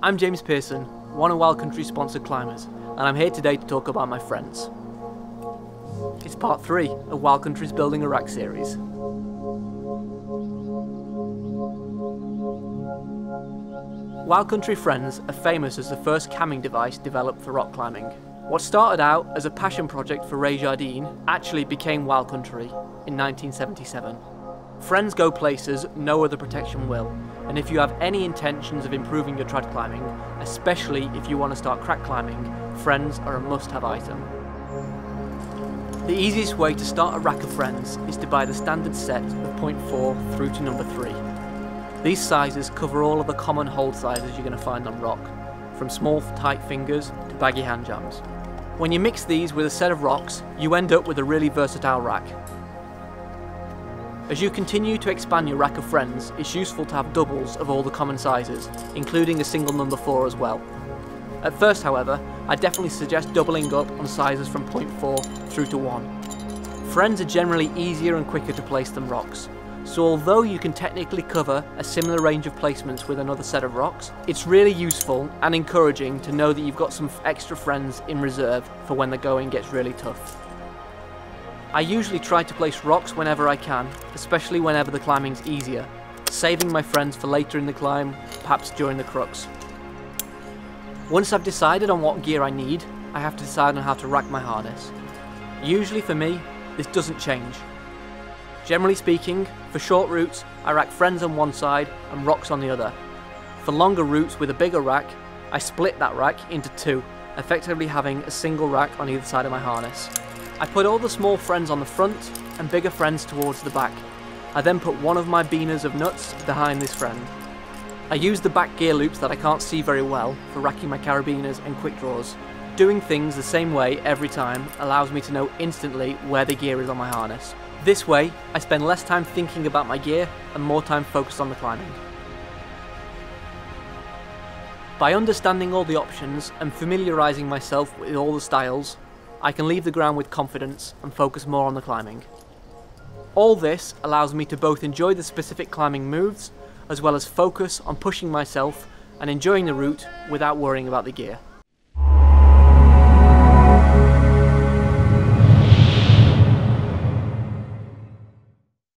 I'm James Pearson, one of Wild Country's sponsored climbers, and I'm here today to talk about my friends. It's part 3 of Wild Country's Building a Rack series. Wild Country Friends are famous as the first camming device developed for rock climbing. What started out as a passion project for Ray Jardine actually became Wild Country in 1977. Friends go places no other protection will, and if you have any intentions of improving your trad climbing, especially if you want to start crack climbing, Friends are a must-have item. The easiest way to start a rack of Friends is to buy the standard set of 0.4 through to number 3. These sizes cover all of the common hold sizes you're going to find on rock, from small tight fingers to baggy hand jams. When you mix these with a set of rocks, you end up with a really versatile rack. As you continue to expand your rack of Friends, it's useful to have doubles of all the common sizes, including a single number 4 as well. At first, however, I definitely suggest doubling up on sizes from 0.4 through to 1. Friends are generally easier and quicker to place than rocks, so although you can technically cover a similar range of placements with another set of rocks, it's really useful and encouraging to know that you've got some extra Friends in reserve for when the going gets really tough. I usually try to place rocks whenever I can, especially whenever the climbing's easier, saving my Friends for later in the climb, perhaps during the crux. Once I've decided on what gear I need, I have to decide on how to rack my harness. Usually for me, this doesn't change. Generally speaking, for short routes, I rack Friends on one side and rocks on the other. For longer routes with a bigger rack, I split that rack into 2, effectively having a single rack on either side of my harness. I put all the small Friends on the front and bigger Friends towards the back. I then put one of my beaners of nuts behind this friend. I use the back gear loops that I can't see very well for racking my carabiners and quick draws. Doing things the same way every time allows me to know instantly where the gear is on my harness. This way, I spend less time thinking about my gear and more time focused on the climbing. By understanding all the options and familiarising myself with all the styles, I can leave the ground with confidence and focus more on the climbing. All this allows me to both enjoy the specific climbing moves, as well as focus on pushing myself and enjoying the route without worrying about the gear.